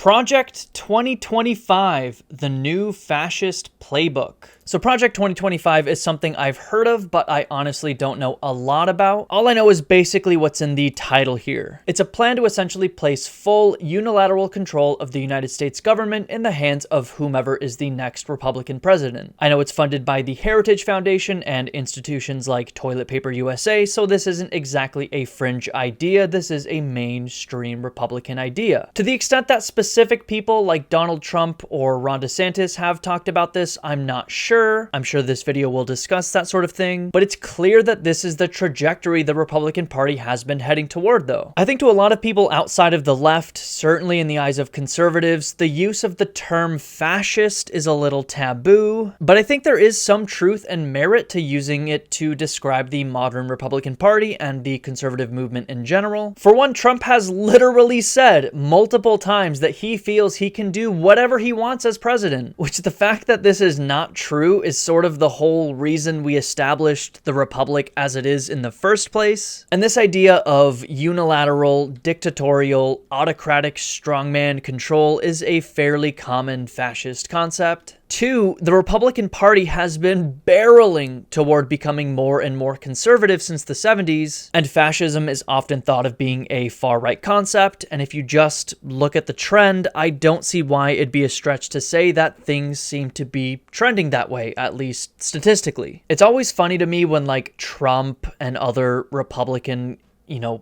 Project 2025, the new fascist playbook. So Project 2025 is something I've heard of, but I honestly don't know a lot about. All I know is basically what's in the title here. It's a plan to essentially place full unilateral control of the United States government in the hands of whomever is the next Republican president. I know it's funded by the Heritage Foundation and institutions like Toilet Paper USA, so this isn't exactly a fringe idea. This is a mainstream Republican idea. To the extent that specific people like Donald Trump or Ron DeSantis have talked about this, I'm not sure. I'm sure this video will discuss that sort of thing, but it's clear that this is the trajectory the Republican Party has been heading toward, though. I think to a lot of people outside of the left, certainly in the eyes of conservatives, the use of the term fascist is a little taboo, but I think there is some truth and merit to using it to describe the modern Republican Party and the conservative movement in general. For one, Trump has literally said multiple times that he feels he can do whatever he wants as president, which the fact that this is not true is sort of the whole reason we established the republic as it is in the first place. And this idea of unilateral, dictatorial, autocratic strongman control is a fairly common fascist concept. Two, the Republican Party has been barreling toward becoming more and more conservative since the 70s, and fascism is often thought of being a far-right concept, and if you just look at the trend, I don't see why it'd be a stretch to say that things seem to be trending that way, at least statistically. It's always funny to me when, like, Trump and other Republican,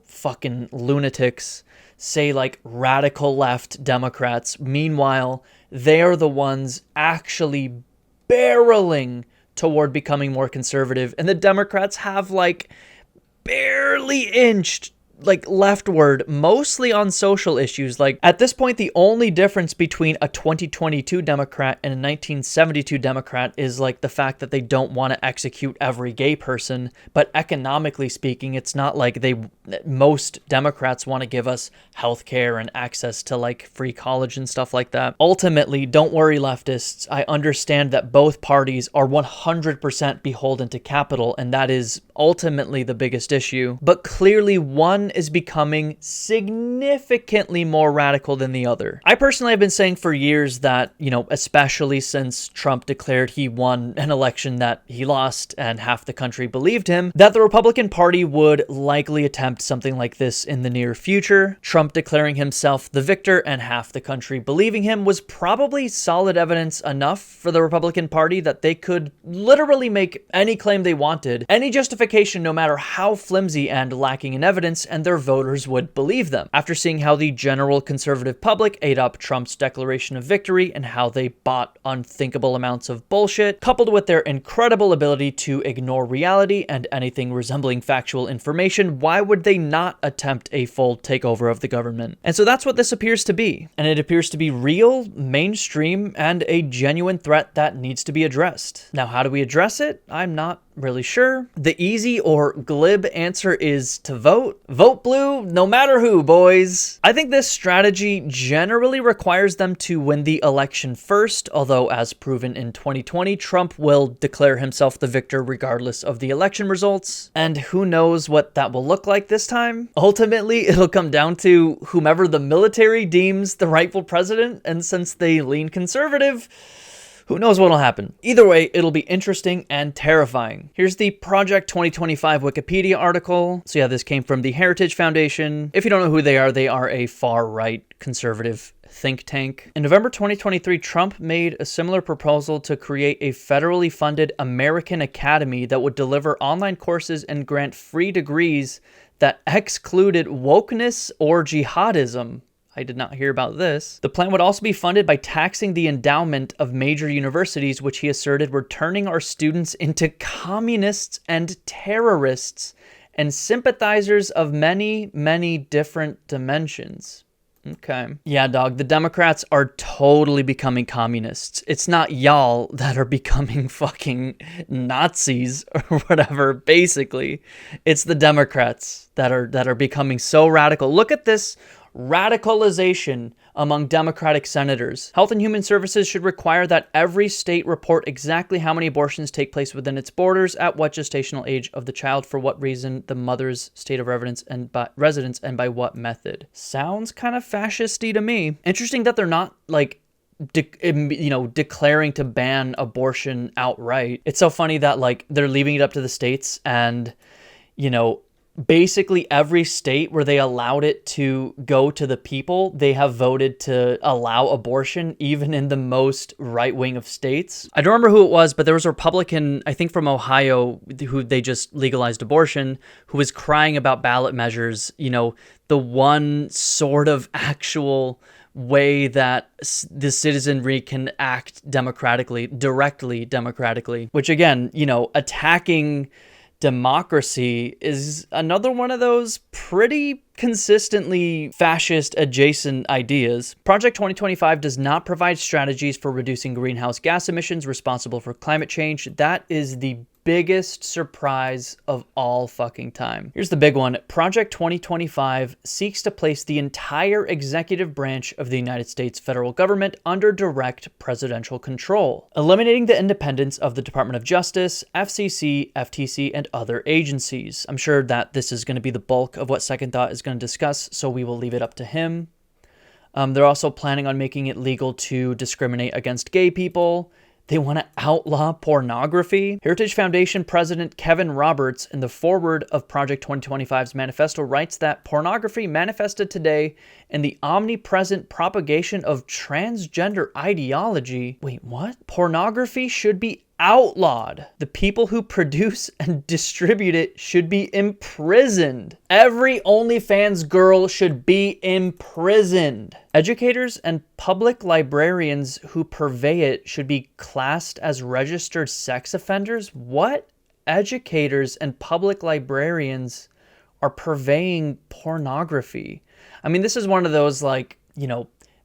fucking lunatics say, like, radical left Democrats. Meanwhile, they are the ones actually barreling toward becoming more conservative, and the Democrats have, like, barely inched leftward, mostly on social issues. Like, at this point, the only difference between a 2022 Democrat and a 1972 Democrat is like the fact that they don't want to execute every gay person. But economically speaking, it's not like most Democrats want to give us healthcare and access to like free college and stuff like that. Ultimately, don't worry, leftists. I understand that both parties are 100% beholden to capital, and that is ultimately the biggest issue. But clearly, one is becoming significantly more radical than the other. I personally have been saying for years that, especially since Trump declared he won an election that he lost and half the country believed him, that the Republican Party would likely attempt something like this in the near future. Trump declaring himself the victor and half the country believing him was probably solid evidence enough for the Republican Party that they could literally make any claim they wanted, any justification, no matter how flimsy and lacking in evidence, and their voters would believe them. After seeing how the general conservative public ate up Trump's declaration of victory and how they bought unthinkable amounts of bullshit, coupled with their incredible ability to ignore reality and anything resembling factual information, why would they not attempt a full takeover of the government? And so that's what this appears to be. And it appears to be real, mainstream, and a genuine threat that needs to be addressed. Now, how do we address it? I'm not really sure. The easy or glib answer is to vote. Vote blue, no matter who, boys. I think this strategy generally requires them to win the election first, although as proven in 2020, Trump will declare himself the victor regardless of the election results. And who knows what that will look like this time? Ultimately, it'll come down to whomever the military deems the rightful president, and since they lean conservative, who knows what'll happen. Either way, it'll be interesting and terrifying. Here's the Project 2025 Wikipedia article. So yeah, this came from the Heritage Foundation. If you don't know who they are a far-right conservative think tank. In November 2023, Trump made a similar proposal to create a federally funded American Academy that would deliver online courses and grant free degrees that excluded wokeness or jihadism. I did not hear about this. The plan would also be funded by taxing the endowment of major universities, which he asserted were turning our students into communists and terrorists and sympathizers of many, many different dimensions. Okay. Yeah, dog, the Democrats are totally becoming communists. It's not y'all that are becoming fucking Nazis or whatever, basically. It's the Democrats that are becoming so radical. Look at this radicalization among Democratic senators. Health and Human Services should require that every state report exactly how many abortions take place within its borders, at what gestational age of the child, for what reason, the mother's state of residence, and by what method. Sounds kind of fascisty to me. Interesting that they're not like declaring to ban abortion outright. It's so funny that like they're leaving it up to the states, and basically every state where they allowed it to go to the people, they have voted to allow abortion, even in the most right-wing of states. I don't remember who it was, but there was a Republican, I think from Ohio, who they just legalized abortion, who was crying about ballot measures, the one sort of actual way that the citizenry can act directly democratically, which again, attacking democracy is another one of those pretty consistently fascist adjacent ideas. Project 2025 does not provide strategies for reducing greenhouse gas emissions responsible for climate change. That is the biggest surprise of all fucking time. Here's the big one. Project 2025 seeks to place the entire executive branch of the United States federal government under direct presidential control, eliminating the independence of the Department of Justice, FCC, FTC, and other agencies. I'm sure that this is going to be the bulk of what Second Thought is going to discuss, so we will leave it up to him. They're also planning on making it legal to discriminate against gay people. They want to outlaw pornography. Heritage Foundation President Kevin Roberts, in the foreword of Project 2025's manifesto, writes that pornography manifested today in the omnipresent propagation of transgender ideology. Wait, what? Pornography should be outlawed. The people who produce and distribute it should be imprisoned. Every OnlyFans girl should be imprisoned. Educators and public librarians who purvey it should be classed as registered sex offenders. What? Educators and public librarians are purveying pornography. I mean, this is one of those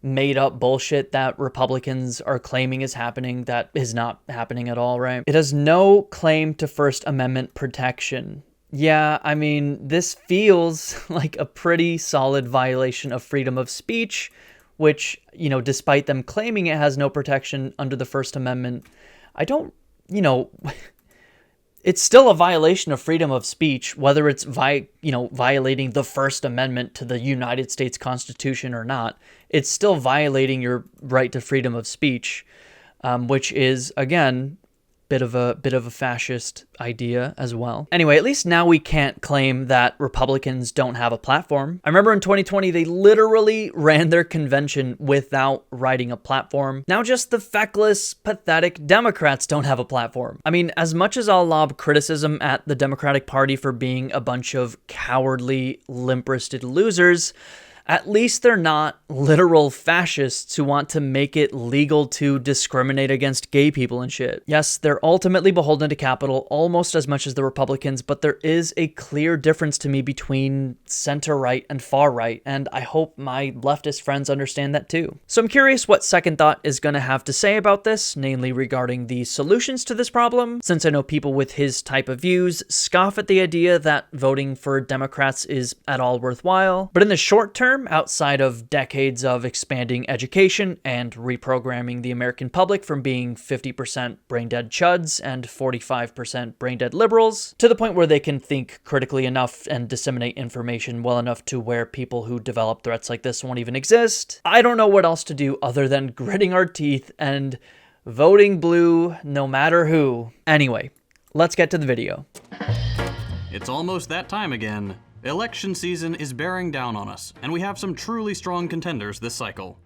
made up bullshit that Republicans are claiming is happening that is not happening at all, right? It has no claim to First Amendment protection. Yeah, I mean, this feels like a pretty solid violation of freedom of speech, which, despite them claiming it has no protection under the First Amendment, it's still a violation of freedom of speech, whether it's violating the First Amendment to the United States Constitution or not. It's still violating your right to freedom of speech, which is, again, bit of a fascist idea as well. Anyway, at least now we can't claim that Republicans don't have a platform. I remember in 2020, they literally ran their convention without writing a platform. Now just the feckless, pathetic Democrats don't have a platform. I mean, as much as I'll lob criticism at the Democratic Party for being a bunch of cowardly, limp-wristed losers, at least they're not literal fascists who want to make it legal to discriminate against gay people and shit. Yes, they're ultimately beholden to capital almost as much as the Republicans, but there is a clear difference to me between center-right and far-right, and I hope my leftist friends understand that too. So I'm curious what Second Thought is going to have to say about this, namely regarding the solutions to this problem, since I know people with his type of views scoff at the idea that voting for Democrats is at all worthwhile. But in the short term, outside of decades of expanding education and reprogramming the American public from being 50% brain-dead chuds and 45% brain-dead liberals, to the point where they can think critically enough and disseminate information well enough to where people who develop threats like this won't even exist, I don't know what else to do other than gritting our teeth and voting blue no matter who. Anyway, let's get to the video. It's almost that time again. Election season is bearing down on us, and we have some truly strong contenders this cycle.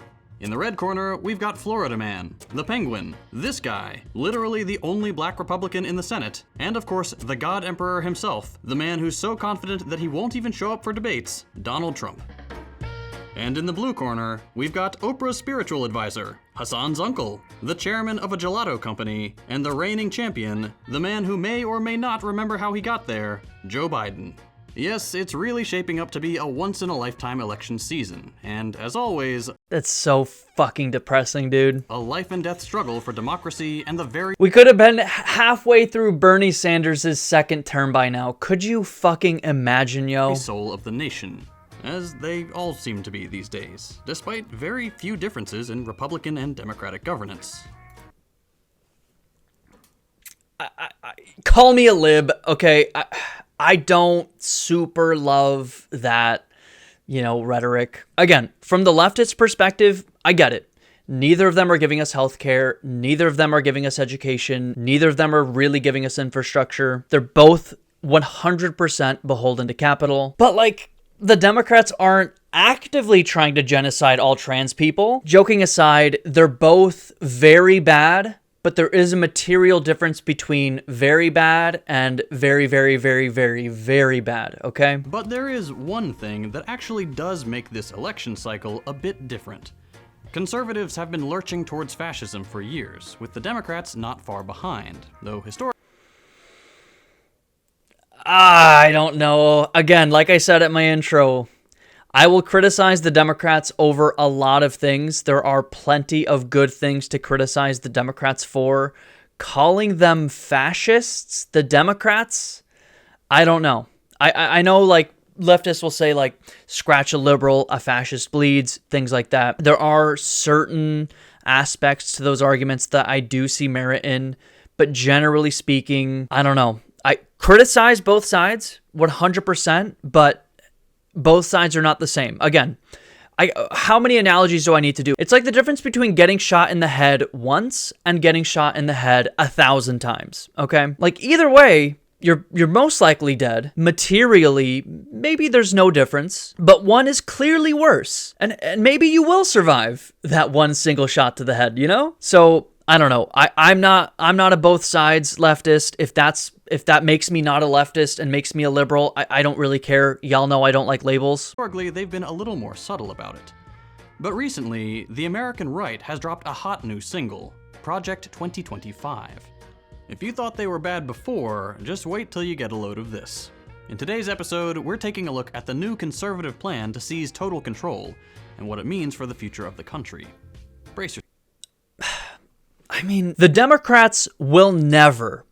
In the red corner, we've got Florida Man, the Penguin, this guy, literally the only black Republican in the Senate, and of course, the God Emperor himself, the man who's so confident that he won't even show up for debates, Donald Trump. And in the blue corner, we've got Oprah's spiritual advisor, Hassan's uncle, the chairman of a gelato company, and the reigning champion, the man who may or may not remember how he got there, Joe Biden. Yes, it's really shaping up to be a once-in-a-lifetime election season, and as always, that's so fucking depressing, dude. A life-and-death struggle for democracy and the very— We could have been halfway through Bernie Sanders' second term by now. Could you fucking imagine, yo? soul of the nation. as they all seem to be these days, despite very few differences in Republican and Democratic governance. Call me a lib, okay? I don't super love that, rhetoric. Again, from the leftist perspective, I get it. Neither of them are giving us healthcare. Neither of them are giving us education. Neither of them are really giving us infrastructure. They're both 100% beholden to capital. But the Democrats aren't actively trying to genocide all trans people. Joking aside, they're both very bad, but there is a material difference between very bad and very, very, very, very, very bad, okay? But there is one thing that actually does make this election cycle a bit different. Conservatives have been lurching towards fascism for years, with the Democrats not far behind, though historically... I don't know. Again, like I said at my intro, I will criticize the Democrats over a lot of things. There are plenty of good things to criticize the Democrats for. Calling them fascists, the Democrats, I don't know. I know, leftists will say, scratch a liberal, a fascist bleeds, things like that. There are certain aspects to those arguments that I do see merit in, but generally speaking, I don't know. I criticize both sides 100%, but both sides are not the same. Again, how many analogies do I need to do? It's like the difference between getting shot in the head once and getting shot in the head 1,000 times, okay? Either way, you're most likely dead. Materially, maybe there's no difference, but one is clearly worse. And maybe you will survive that one single shot to the head, So I don't know. I'm not a both sides leftist. If that makes me not a leftist and makes me a liberal, I don't really care. Y'all know I don't like labels. Historically, they've been a little more subtle about it. But recently, the American right has dropped a hot new single, Project 2025. If you thought they were bad before, just wait till you get a load of this. In today's episode, we're taking a look at the new conservative plan to seize total control and what it means for the future of the country. Brace yourself. The Democrats will never,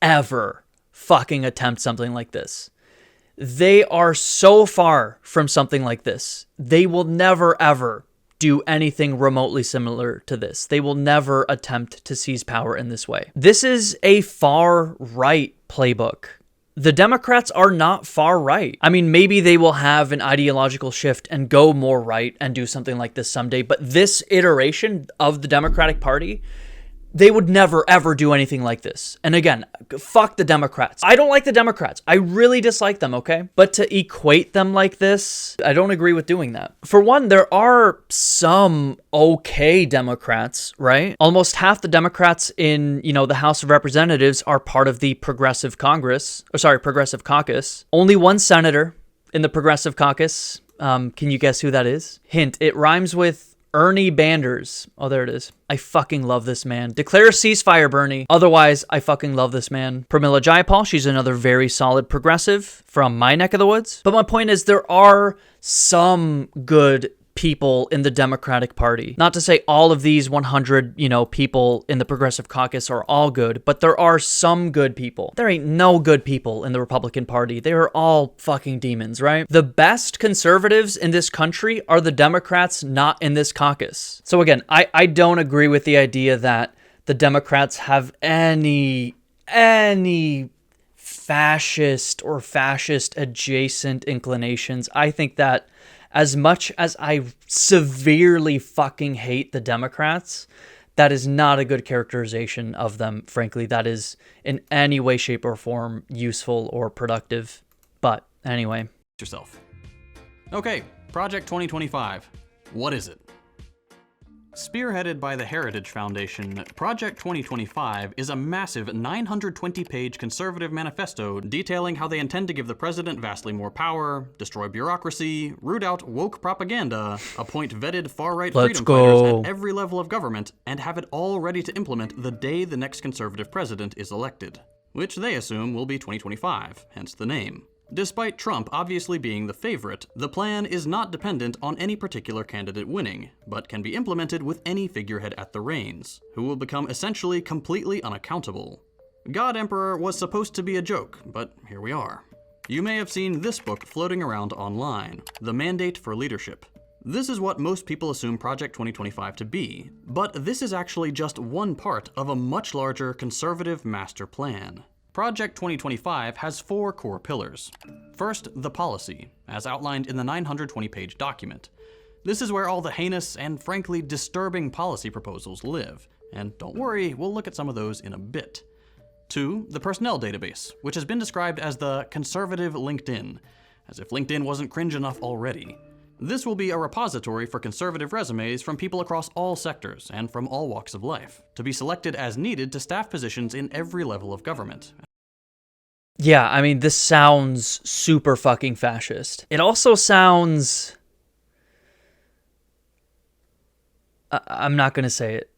ever fucking attempt something like this. They are so far from something like this. They will never, ever do anything remotely similar to this. They will never attempt to seize power in this way. This is a far right playbook. The Democrats are not far right. Maybe they will have an ideological shift and go more right and do something like this someday, but this iteration of the Democratic Party, they would never, ever do anything like this. And again, fuck the Democrats. I don't like the Democrats. I really dislike them, okay? But to equate them like this, I don't agree with doing that. For one, there are some okay Democrats, right? Almost half the Democrats in, the House of Representatives are part of the Progressive Caucus. Only one senator in the Progressive Caucus. Can you guess who that is? Hint, it rhymes with Ernie Banders. Oh, there it is. I fucking love this man. Declare a ceasefire, Bernie. Otherwise, I fucking love this man. Pramila Jayapal, she's another very solid progressive from my neck of the woods. But my point is, there are some good people in the Democratic Party. Not to say all of these 100, people in the Progressive Caucus are all good, but there are some good people. There ain't no good people in the Republican Party. They are all fucking demons, right? The best conservatives in this country are the Democrats not in this caucus. So again, I don't agree with the idea that the Democrats have any fascist or fascist adjacent inclinations. I think that as much as I severely fucking hate the Democrats, that is not a good characterization of them, frankly. That is in any way, shape, or form useful or productive. But anyway. Yourself. Okay, Project 2025. What is it? Spearheaded by the Heritage Foundation, Project 2025 is a massive 920-page conservative manifesto detailing how they intend to give the president vastly more power, destroy bureaucracy, root out woke propaganda, appoint vetted far-right freedom fighters at every level of government, and have it all ready to implement the day the next conservative president is elected, which they assume will be 2025, hence the name. Despite Trump obviously being the favorite, the plan is not dependent on any particular candidate winning, but can be implemented with any figurehead at the reins, who will become essentially completely unaccountable. God Emperor was supposed to be a joke, but here we are. You may have seen this book floating around online, The Mandate for Leadership. This is what most people assume Project 2025 to be, but this is actually just one part of a much larger conservative master plan. Project 2025 has 4 core pillars. First, the policy, as outlined in the 920-page document. This is where all the heinous and frankly disturbing policy proposals live, and don't worry, we'll look at some of those in a bit. 2, the personnel database, which has been described as the conservative LinkedIn, as if LinkedIn wasn't cringe enough already. This will be a repository for conservative resumes from people across all sectors and from all walks of life, to be selected as needed to staff positions in every level of government. Yeah, I mean, this sounds super fucking fascist. It also sounds... I'm not gonna say it.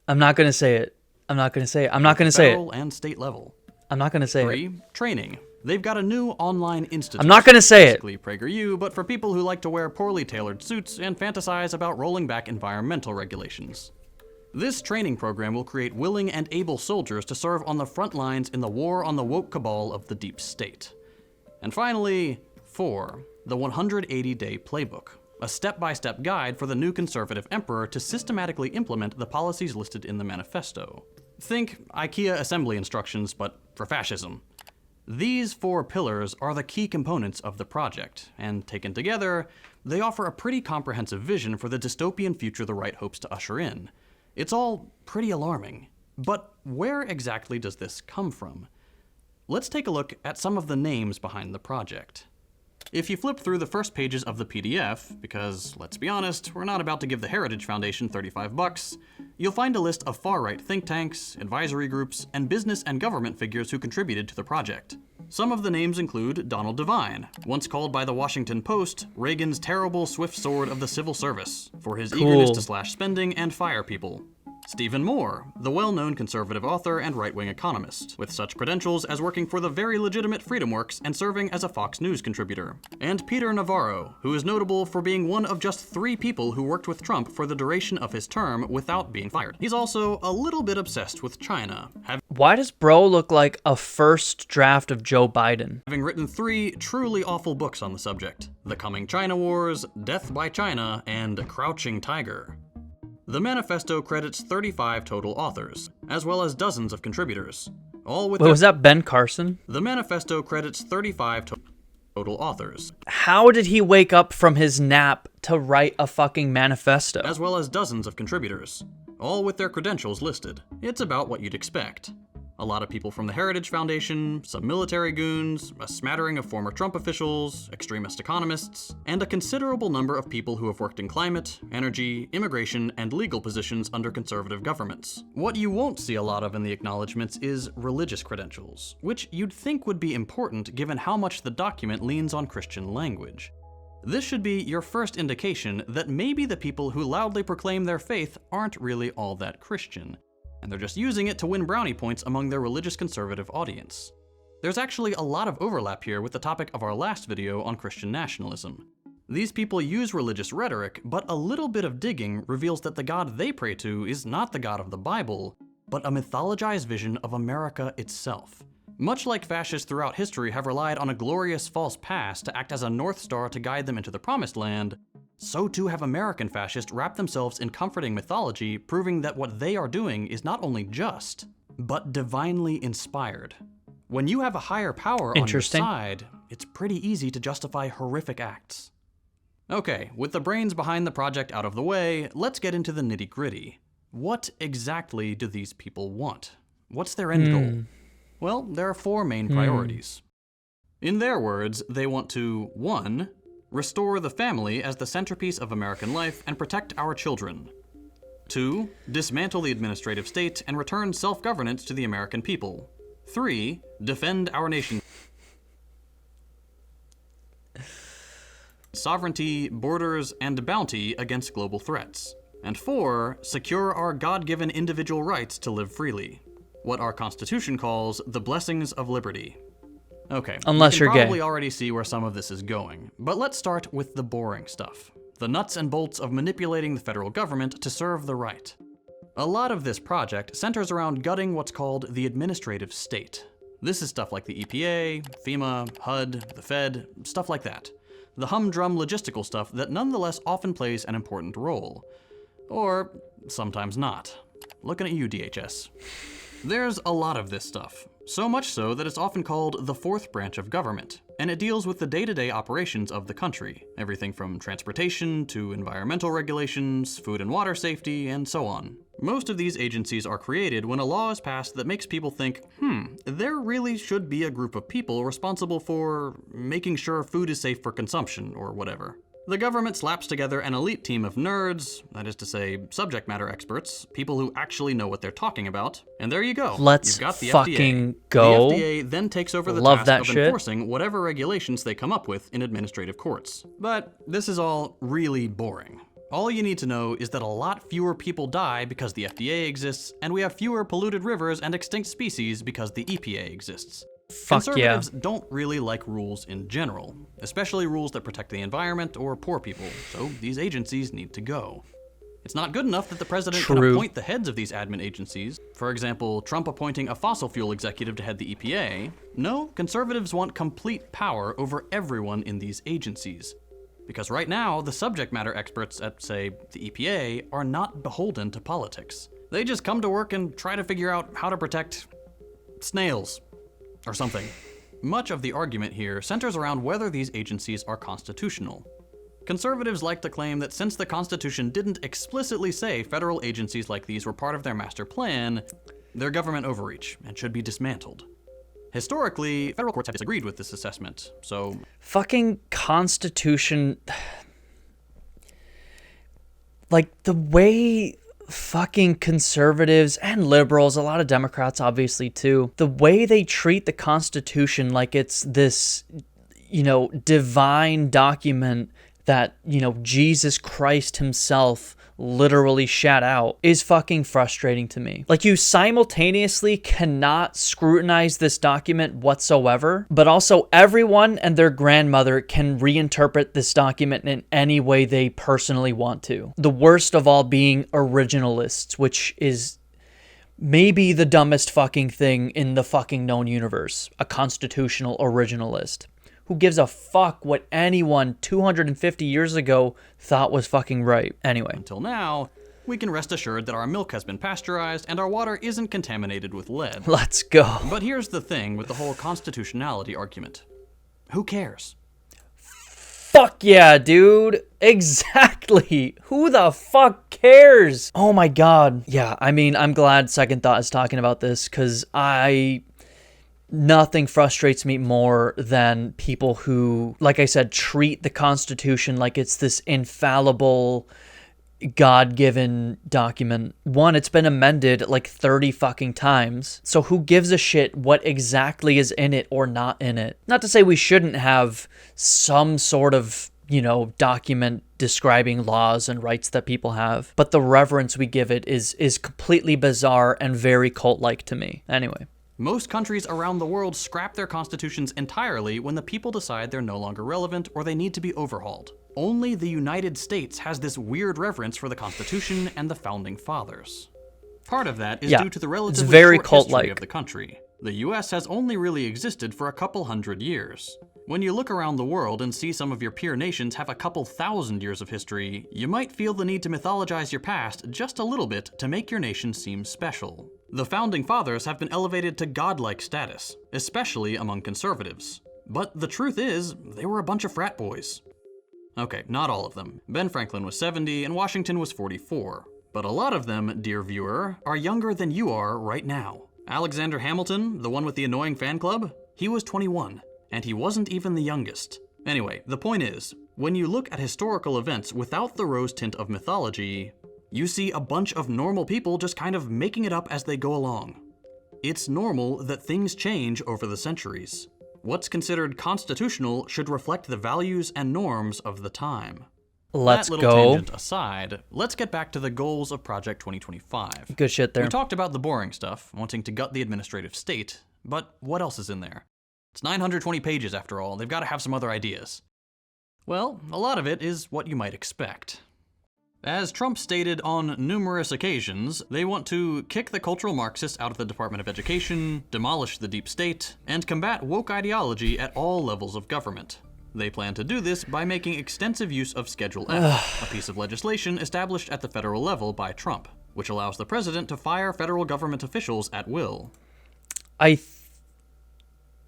I'm not gonna say it. I'm not gonna say it. I'm not gonna say it. Federal and state level. I'm not gonna say it. 3, training. They've got a new online institute. I'm not gonna say it. Basically PragerU, but for people who like to wear poorly tailored suits and fantasize about rolling back environmental regulations. This training program will create willing and able soldiers to serve on the front lines in the war on the woke cabal of the deep state. And finally, 4, the 180-day playbook, a step-by-step guide for the new conservative emperor to systematically implement the policies listed in the manifesto. Think IKEA assembly instructions, but for fascism. These 4 pillars are the key components of the project, and taken together, they offer a pretty comprehensive vision for the dystopian future the right hopes to usher in. It's all pretty alarming. But where exactly does this come from? Let's take a look at some of the names behind the project. If you flip through the first pages of the PDF, because let's be honest, we're not about to give the Heritage Foundation $35, you'll find a list of far-right think tanks, advisory groups, and business and government figures who contributed to the project. Some of the names include Donald Devine, once called by the Washington Post Reagan's terrible swift sword of the civil service, for his eagerness to slash spending and fire people. Stephen Moore, the well-known conservative author and right-wing economist, with such credentials as working for the very legitimate FreedomWorks and serving as a Fox News contributor. And Peter Navarro, who is notable for being one of just 3 people who worked with Trump for the duration of his term without being fired. He's also a little bit obsessed with China. Why does bro look like a first draft of Joe Biden? Having written 3 truly awful books on the subject: The Coming China Wars, Death by China, and Crouching Tiger. The manifesto credits 35 total authors, as well as dozens of contributors, all with... Wait, was that Ben Carson? The manifesto credits 35 total authors. How did he wake up from his nap to write a fucking manifesto? As well as dozens of contributors, all with their credentials listed. It's about what you'd expect. A lot of people from the Heritage Foundation, some military goons, a smattering of former Trump officials, extremist economists, and a considerable number of people who have worked in climate, energy, immigration, and legal positions under conservative governments. What you won't see a lot of in the acknowledgements is religious credentials, which you'd think would be important given how much the document leans on Christian language. This should be your first indication that maybe the people who loudly proclaim their faith aren't really all that Christian, and they're just using it to win brownie points among their religious conservative audience. There's actually a lot of overlap here with the topic of our last video on Christian nationalism. These people use religious rhetoric, but a little bit of digging reveals that the God they pray to is not the God of the Bible, but a mythologized vision of America itself. Much like fascists throughout history have relied on a glorious false past to act as a North Star to guide them into the Promised Land, so too have American fascists wrapped themselves in comforting mythology, proving that what they are doing is not only just, but divinely inspired. When you have a higher power on your side, it's pretty easy to justify horrific acts. Okay, with the brains behind the project out of the way, let's get into the nitty-gritty. What exactly do these people want? What's their end goal? Well, there are 4 main priorities. In their words, they want to 1. Restore the family as the centerpiece of American life and protect our children. 2. Dismantle the administrative state and return self-governance to the American people. 3. Defend our nation. Sovereignty, borders, and bounty against global threats. And 4. Secure our God-given individual rights to live freely. What our Constitution calls the blessings of liberty. Okay, unless you're gay. You can probably already see where some of this is going, but let's start with the boring stuff. The nuts and bolts of manipulating the federal government to serve the right. A lot of this project centers around gutting what's called the administrative state. This is stuff like the EPA, FEMA, HUD, the Fed, stuff like that. The humdrum logistical stuff that nonetheless often plays an important role. Or sometimes not. Looking at you, DHS. There's a lot of this stuff, so much so that it's often called the fourth branch of government, and it deals with the day-to-day operations of the country, everything from transportation to environmental regulations, food and water safety, and so on. Most of these agencies are created when a law is passed that makes people think, there really should be a group of people responsible for making sure food is safe for consumption, or whatever. The government slaps together an elite team of nerds, that is to say, subject matter experts, people who actually know what they're talking about, and there you go. Let's You've got the fucking FDA. go. The FDA then takes over the Love task of shit. enforcing whatever regulations they come up with in administrative courts. But this is all really boring. All you need to know is that a lot fewer people die because the FDA exists, and we have fewer polluted rivers and extinct species because the EPA exists. Fuck yeah. Conservatives don't really like rules in general, especially rules that protect the environment or poor people, so these agencies need to go. It's not good enough that the president can appoint the heads of these admin agencies. For example, Trump appointing a fossil fuel executive to head the EPA. No, conservatives want complete power over everyone in these agencies. Because right now, the subject matter experts at, say, the EPA are not beholden to politics. They just come to work and try to figure out how to protect snails. Or something. Much of the argument here centers around whether these agencies are constitutional. Conservatives like to claim that since the Constitution didn't explicitly say federal agencies like these were part of their master plan, they're government overreach and should be dismantled. Historically, federal courts have disagreed with this assessment, so... Fucking Constitution... Like, the way... fucking conservatives and liberals, a lot of Democrats obviously too, the way they treat the Constitution like it's this, divine document that, Jesus Christ himself literally shat out is fucking frustrating to me. Like, you simultaneously cannot scrutinize this document whatsoever, but also everyone and their grandmother can reinterpret this document in any way they personally want to. The worst of all being originalists, which is maybe the dumbest fucking thing in the fucking known universe. A constitutional originalist. Who gives a fuck what anyone 250 years ago thought was fucking right? Anyway. Until now, we can rest assured that our milk has been pasteurized and our water isn't contaminated with lead. Let's go. But here's the thing with the whole constitutionality argument. Who cares? Fuck yeah, dude. Exactly. Who the fuck cares? Oh my god. Yeah, I mean, I'm glad Second Thought is talking about this, because nothing frustrates me more than people who, like I said, treat the Constitution like it's this infallible, God-given document. One, it's been amended like 30 fucking times. So who gives a shit what exactly is in it or not in it? Not to say we shouldn't have some sort of, document describing laws and rights that people have, but the reverence we give it is completely bizarre and very cult-like to me. Anyway. Most countries around the world scrap their constitutions entirely when the people decide they're no longer relevant or they need to be overhauled. Only the United States has this weird reverence for the Constitution and the Founding Fathers. Part of that is due to the relatively short history of the country. The US has only really existed for a couple hundred years. When you look around the world and see some of your peer nations have a couple thousand years of history, you might feel the need to mythologize your past just a little bit to make your nation seem special. The Founding Fathers have been elevated to godlike status, especially among conservatives. But the truth is, they were a bunch of frat boys. Okay, not all of them. Ben Franklin was 70 and Washington was 44. But a lot of them, dear viewer, are younger than you are right now. Alexander Hamilton, the one with the annoying fan club, he was 21, and he wasn't even the youngest. Anyway, the point is, when you look at historical events without the rose tint of mythology, you see a bunch of normal people just kind of making it up as they go along. It's normal that things change over the centuries. What's considered constitutional should reflect the values and norms of the time. Let's that little go. Tangent aside, let's get back to the goals of Project 2025. Good shit there. We talked about the boring stuff, wanting to gut the administrative state, but what else is in there? It's 920 pages after all, they've got to have some other ideas. Well, a lot of it is what you might expect. As Trump stated on numerous occasions, they want to kick the cultural Marxists out of the Department of Education, demolish the deep state, and combat woke ideology at all levels of government. They plan to do this by making extensive use of Schedule F, a piece of legislation established at the federal level by Trump, which allows the president to fire federal government officials at will. I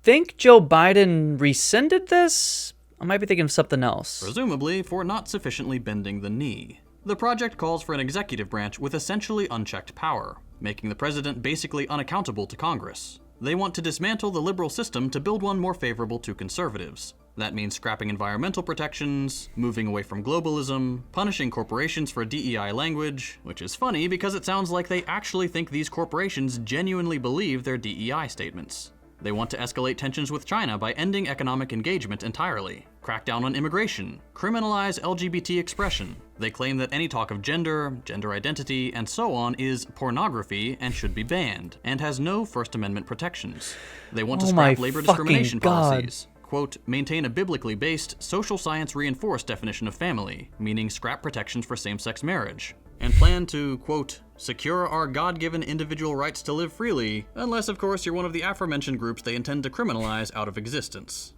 think Joe Biden rescinded this? I might be thinking of something else. Presumably for not sufficiently bending the knee. The project calls for an executive branch with essentially unchecked power, making the president basically unaccountable to Congress. They want to dismantle the liberal system to build one more favorable to conservatives. That means scrapping environmental protections, moving away from globalism, punishing corporations for DEI language, which is funny because it sounds like they actually think these corporations genuinely believe their DEI statements. They want to escalate tensions with China by ending economic engagement entirely, crack down on immigration, criminalize LGBT expression. They claim that any talk of gender, gender identity, and so on is pornography and should be banned, and has no First Amendment protections. They want to scrap labor discrimination policies. Quote, maintain a biblically based, social science reinforced definition of family, meaning scrap protections for same-sex marriage. And plan to, quote, secure our God-given individual rights to live freely, unless, of course, you're one of the aforementioned groups they intend to criminalize out of existence.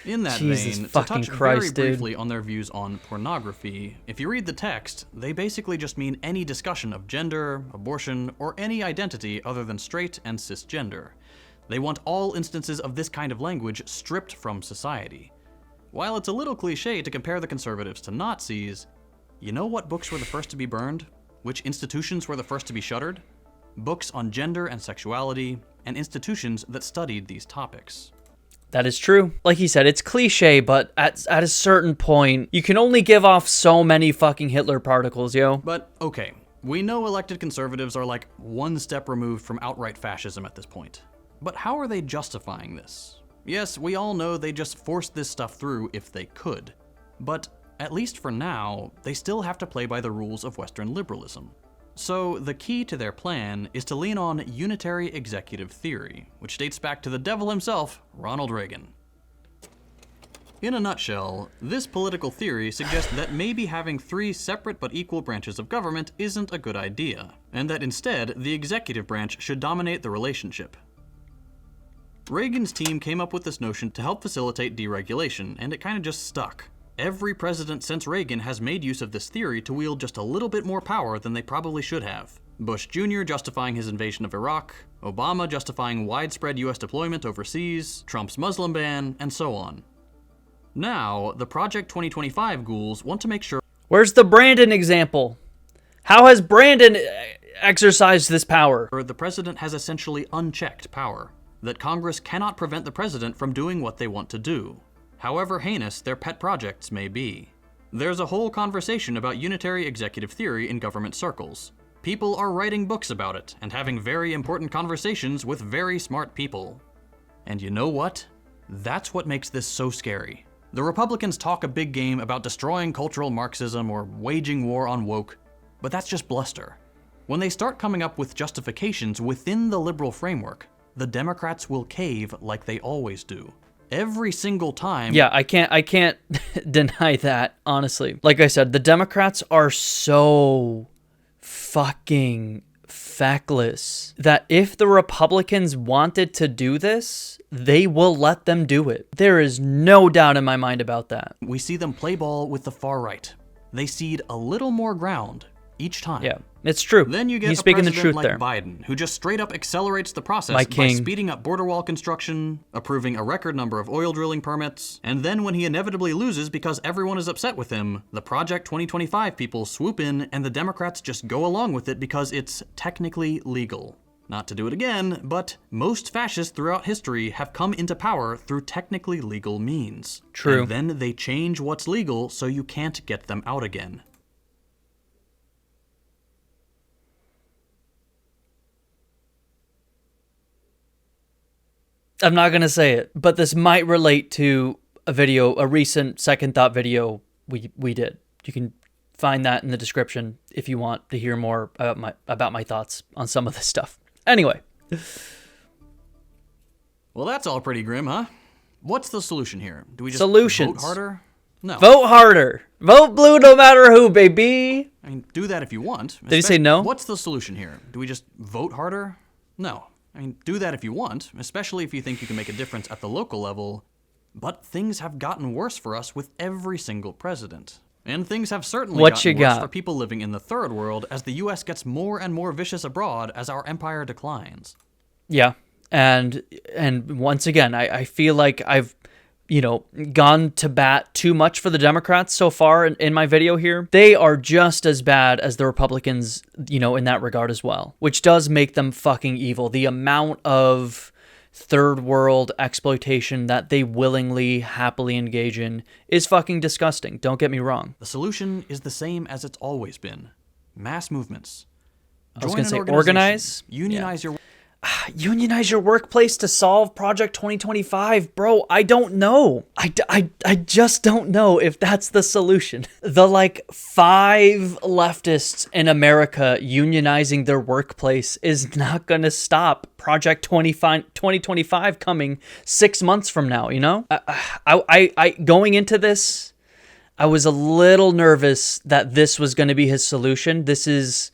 In that vein, to touch very briefly on their views on pornography, if you read the text, they basically just mean any discussion of gender, abortion, or any identity other than straight and cisgender. They want all instances of this kind of language stripped from society. While it's a little cliche to compare the conservatives to Nazis, you know what books were the first to be burned? Which institutions were the first to be shuttered? Books on gender and sexuality, and institutions that studied these topics. That is true. Like he said, it's cliche, but at a certain point, you can only give off so many fucking Hitler particles, yo. But, okay, we know elected conservatives are like one step removed from outright fascism at this point. But how are they justifying this? Yes, we all know they just forced this stuff through if they could. But at least for now, they still have to play by the rules of Western liberalism. So the key to their plan is to lean on unitary executive theory, which dates back to the devil himself, Ronald Reagan. In a nutshell, this political theory suggests that maybe having 3 separate but equal branches of government isn't a good idea, and that instead the executive branch should dominate the relationship. Reagan's team came up with this notion to help facilitate deregulation, and it kind of just stuck. Every president since Reagan has made use of this theory to wield just a little bit more power than they probably should have. Bush Jr. justifying his invasion of Iraq, Obama justifying widespread US deployment overseas, Trump's Muslim ban, and so on. Now, the Project 2025 ghouls want to make sure— Where's the Brandon example? How has Brandon exercised this power? the president has essentially unchecked power, that Congress cannot prevent the president from doing what they want to do, however heinous their pet projects may be. There's a whole conversation about unitary executive theory in government circles. People are writing books about it and having very important conversations with very smart people. And you know what? That's what makes this so scary. The Republicans talk a big game about destroying cultural Marxism or waging war on woke, but that's just bluster. When they start coming up with justifications within the liberal framework, the Democrats will cave like they always do. Every single time. Yeah, I can't deny that, honestly. Like I said, the Democrats are so fucking feckless that if the Republicans wanted to do this, they will let them do it. There is no doubt in my mind about that. We see them play ball with the far right. They cede a little more ground each time. Yeah, it's true. Then you get He's a speaking the president truth like there. Biden, who just straight up accelerates the process My by king. speeding up border wall construction, approving a record number of oil drilling permits, and then when he inevitably loses because everyone is upset with him, the Project 2025 people swoop in and the Democrats just go along with it because it's technically legal. Not to do it again, but most fascists throughout history have come into power through technically legal means. True. And then they change what's legal so you can't get them out again. I'm not going to say it, but this might relate to a recent Second Thought video we did. You can find that in the description if you want to hear more about my thoughts on some of this stuff. Anyway. Well, that's all pretty grim, huh? What's the solution here? Do we just Solutions. vote harder? No. Vote harder. Vote blue no matter who, baby. I mean, do that if you want. Did he say no? What's the solution here? Do we just vote harder? No. I mean, do that if you want, especially if you think you can make a difference at the local level. But things have gotten worse for us with every single president. And things have certainly gotten worse for people living in the third world as the U.S. gets more and more vicious abroad as our empire declines. Yeah. And once again, I feel like I've gone to bat too much for the Democrats so far in my video here. They are just as bad as the Republicans, in that regard as well, which does make them fucking evil. The amount of third world exploitation that they willingly, happily engage in is fucking disgusting. Don't get me wrong. The solution is the same as it's always been. Mass movements. I was going to say organize. Unionize your... Unionize your workplace to solve Project 2025. Bro, I don't know. I just don't know if that's the solution. The 5 leftists in America unionizing their workplace is not going to stop Project 2025 coming 6 months from now, I going into this, I was a little nervous that this was going to be his solution. This is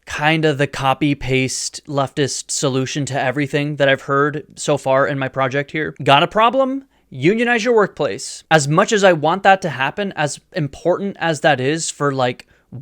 kind of the copy-paste leftist solution to everything that I've heard so far in my project here. Got a problem? Unionize your workplace. As much as I want that to happen, as important as that is for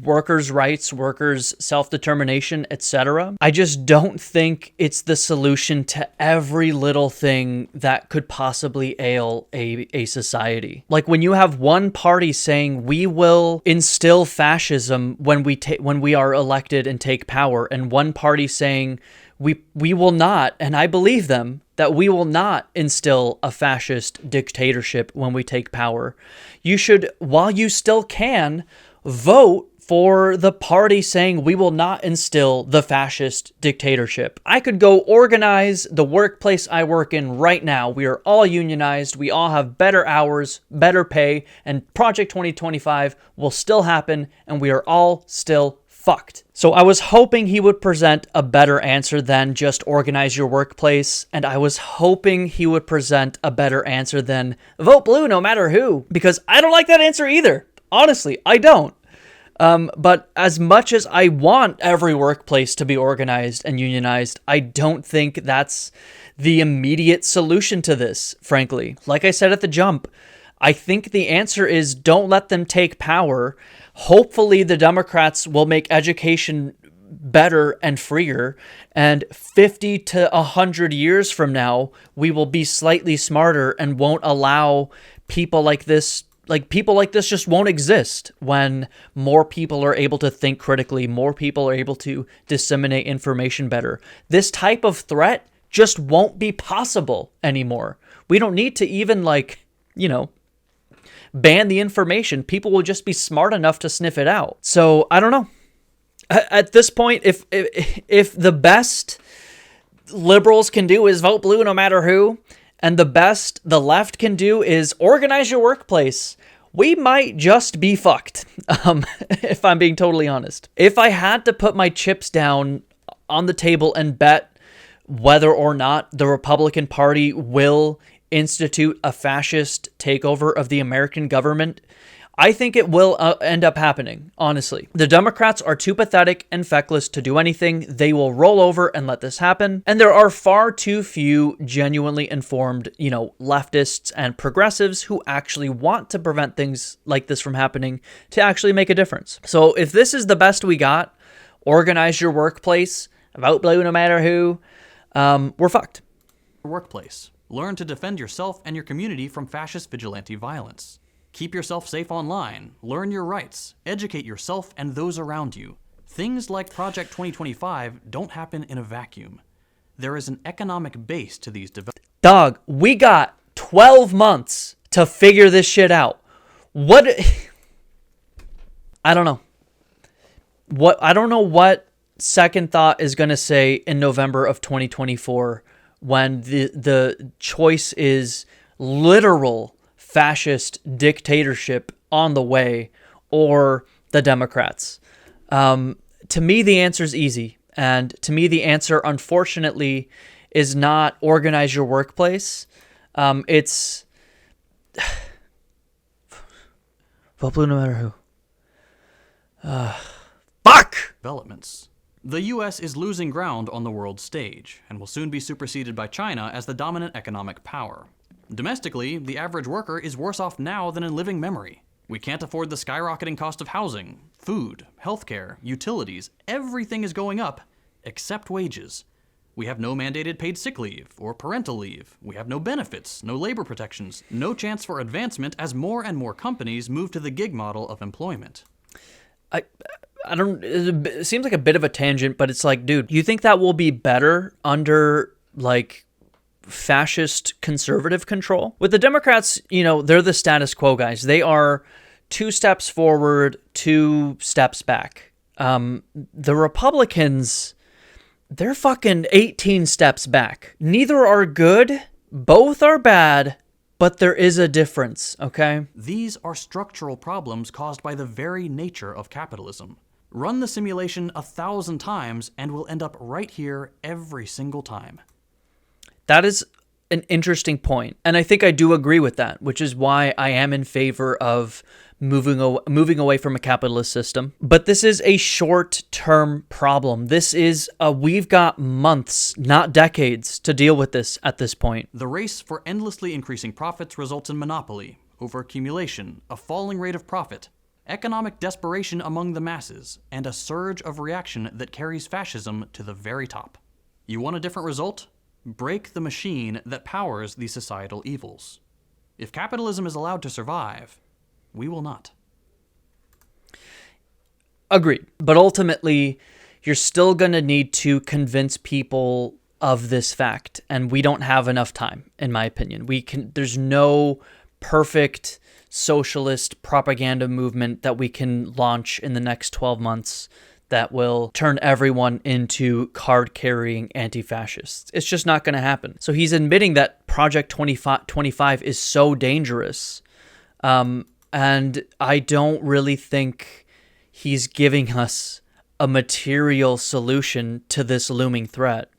workers' rights, workers' self-determination, etc., I just don't think it's the solution to every little thing that could possibly ail a society. When you have one party saying we will instill fascism when we are elected and take power, and one party saying we will not, and I believe them, that we will not instill a fascist dictatorship when we take power. You should, while you still can, vote for the party saying we will not instill the fascist dictatorship. I could go organize the workplace I work in right now. We are all unionized. We all have better hours, better pay, and Project 2025 will still happen, and we are all still fucked. So I was hoping he would present a better answer than just organize your workplace, and I was hoping he would present a better answer than vote blue no matter who, because I don't like that answer either. Honestly, I don't. But as much as I want every workplace to be organized and unionized, I don't think that's the immediate solution to this, frankly. Like I said at the jump, I think the answer is don't let them take power. Hopefully the Democrats will make education better and freer, and 50 to 100 years from now, we will be slightly smarter and won't allow people like this just won't exist when more people are able to think critically, more people are able to disseminate information better. This type of threat just won't be possible anymore. We don't need to even ban the information. People will just be smart enough to sniff it out. So I don't know. At this point, if the best liberals can do is vote blue no matter who, and the best the left can do is organize your workplace, we might just be fucked, if I'm being totally honest. If I had to put my chips down on the table and bet whether or not the Republican Party will institute a fascist takeover of the American government, I think it will end up happening, honestly. The Democrats are too pathetic and feckless to do anything. They will roll over and let this happen. And there are far too few genuinely informed, leftists and progressives who actually want to prevent things like this from happening to actually make a difference. So if this is the best we got, organize your workplace, vote blue no matter who, we're fucked. Workplace. Learn to defend yourself and your community from fascist vigilante violence. Keep yourself safe online, learn your rights, educate yourself and those around you. Things like Project 2025 don't happen in a vacuum. There is an economic base to these developments. Dog, we got 12 months to figure this shit out. What? I don't know. I don't know what Second Thought is going to say in November of 2024 when the choice is literal fascist dictatorship on the way, or the Democrats. To me, the answer is easy. And to me, the answer, unfortunately, is not organize your workplace. It's Vote blue no matter who. Fuck! Developments. The US is losing ground on the world stage, and will soon be superseded by China as the dominant economic power. Domestically, the average worker is worse off now than in living memory. We can't afford the skyrocketing cost of housing, food, healthcare, utilities. Everything is going up, except wages. We have no mandated paid sick leave or parental leave. We have no benefits, no labor protections, no chance for advancement as more and more companies move to the gig model of employment. I don't, it seems like a bit of a tangent, but it's like, dude, you think that will be better under like fascist conservative control? With the Democrats, you know, they're the status quo guys. They are 2 steps forward, 2 steps back. The Republicans, they're fucking 18 steps back. Neither are good, both are bad, but there is a difference, okay? These are structural problems caused by the very nature of capitalism. Run the simulation 1,000 times and we'll end up right here every single time. That is an interesting point, and I think I do agree with that, which is why I am in favor of moving away from a capitalist system. But this is a short-term problem. This is we've got months, not decades, to deal with this at this point. The race for endlessly increasing profits results in monopoly, overaccumulation, a falling rate of profit, economic desperation among the masses, and a surge of reaction that carries fascism to the very top. You want a different result? Break the machine that powers these societal evils. If capitalism is allowed to survive, we will not. Agreed. But ultimately, you're still going to need to convince people of this fact, and we don't have enough time, in my opinion. There's no perfect socialist propaganda movement that we can launch in the next 12 months that will turn everyone into card-carrying anti-fascists. It's just not going to happen. So he's admitting that Project 2025 is so dangerous, and I don't really think he's giving us a material solution to this looming threat.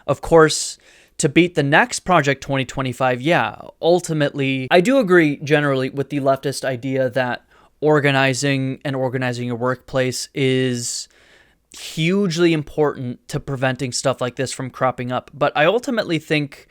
Of course, to beat the next Project 2025, yeah, ultimately, I do agree generally with the leftist idea that organizing a workplace is hugely important to preventing stuff like this from cropping up. But I ultimately think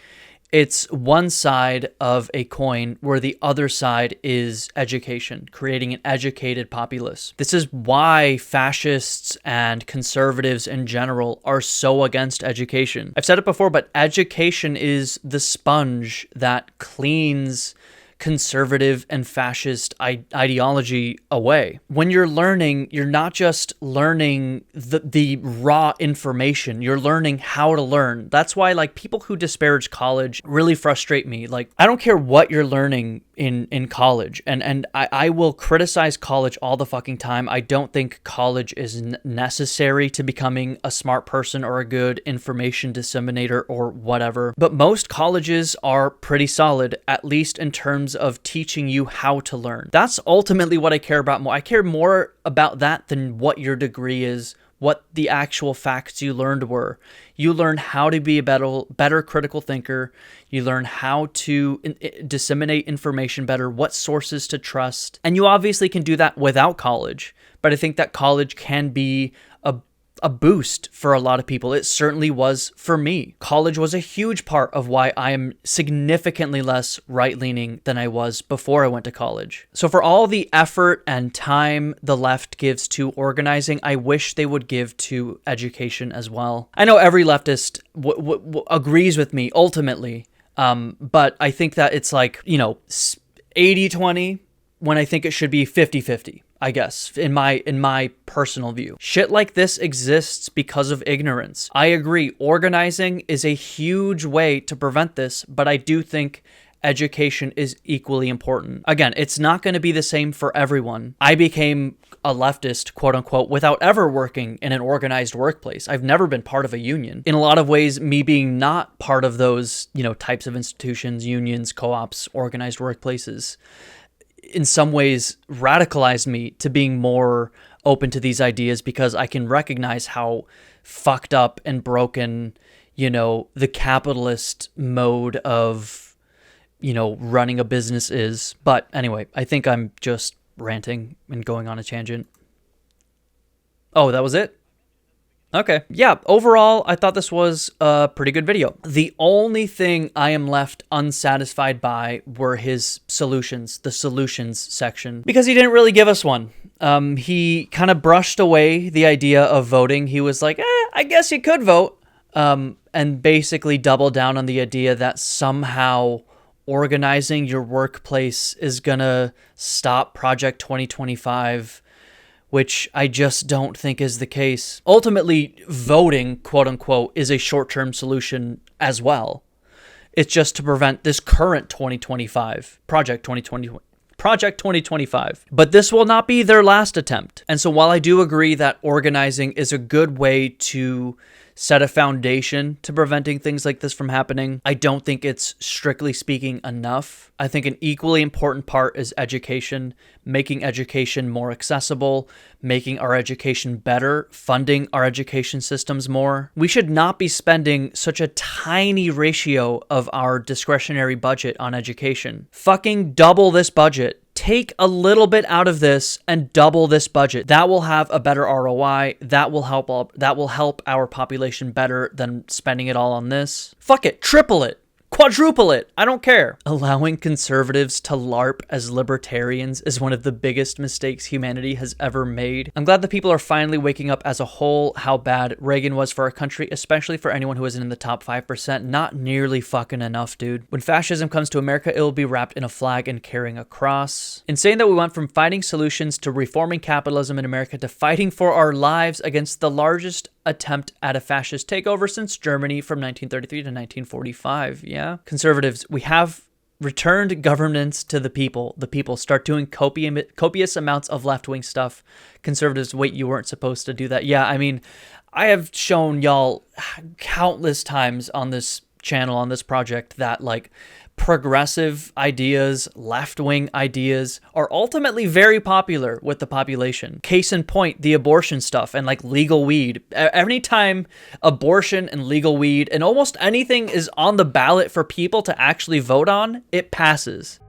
it's one side of a coin where the other side is education, creating an educated populace. This is why fascists and conservatives in general are so against education. I've said it before, but education is the sponge that cleans conservative and fascist ideology away. When you're learning, you're not just learning the raw information, you're learning how to learn. That's why like people who disparage college really frustrate me. Like, I don't care what you're learning in college, and I will criticize college all the fucking time. I don't think college is necessary to becoming a smart person or a good information disseminator or whatever. But most colleges are pretty solid, at least in terms of teaching you how to learn. That's ultimately what I care about more. I care more about that than what your degree is, what the actual facts you learned were. You learn how to be a better critical thinker. You learn how to disseminate information better, what sources to trust. And you obviously can do that without college. But I think that college can be a boost for a lot of people. It certainly was for me. College was a huge part of why I am significantly less right-leaning than I was before I went to college. So for all the effort and time the left gives to organizing, I wish they would give to education as well. I know every leftist agrees with me ultimately, but I think that it's like, 80-20 when I think it should be 50-50. I guess, in my personal view. Shit like this exists because of ignorance. I agree, organizing is a huge way to prevent this, but I do think education is equally important. Again, it's not going to be the same for everyone. I became a leftist, quote unquote, without ever working in an organized workplace. I've never been part of a union. In a lot of ways, me being not part of those, types of institutions, unions, co-ops, organized workplaces, in some ways radicalized me to being more open to these ideas, because I can recognize how fucked up and broken, the capitalist mode of, running a business is. But anyway, I think I'm just ranting and going on a tangent. Oh, that was it? Okay. Yeah, overall, I thought this was a pretty good video. The only thing I am left unsatisfied by were his solutions, the solutions section, because he didn't really give us one. He kind of brushed away the idea of voting. He was like, I guess you could vote. And basically doubled down on the idea that somehow organizing your workplace is gonna stop Project 2025, which I just don't think is the case. Ultimately, voting, quote unquote, is a short-term solution as well. It's just to prevent this current 2025, Project 2025. But this will not be their last attempt. And so while I do agree that organizing is a good way to set a foundation to preventing things like this from happening, I don't think it's, strictly speaking, enough. I think an equally important part is education, making education more accessible, making our education better, funding our education systems more. We should not be spending such a tiny ratio of our discretionary budget on education. Fucking double this budget. Take a little bit out of this and double this budget. That will have a better ROI. That will help our population better than spending it all on this. Fuck it, triple it. Quadruple it. I don't care. Allowing conservatives to LARP as libertarians is one of the biggest mistakes humanity has ever made. I'm glad that people are finally waking up as a whole how bad Reagan was for our country, especially for anyone who isn't in the top 5%. Not nearly fucking enough, dude. When fascism comes to America, it will be wrapped in a flag and carrying a cross. In saying that we went from finding solutions to reforming capitalism in America to fighting for our lives against the largest attempt at a fascist takeover since Germany from 1933 to 1945. Yeah. Conservatives, we have returned governance to the people. The people start doing copious amounts of left-wing stuff. Conservatives, wait, you weren't supposed to do that. Yeah, I mean, I have shown y'all countless times on this channel, on this project, that like progressive ideas, left-wing ideas are ultimately very popular with the population. Case in point, the abortion stuff and like legal weed. Anytime abortion and legal weed and almost anything is on the ballot for people to actually vote on, it passes.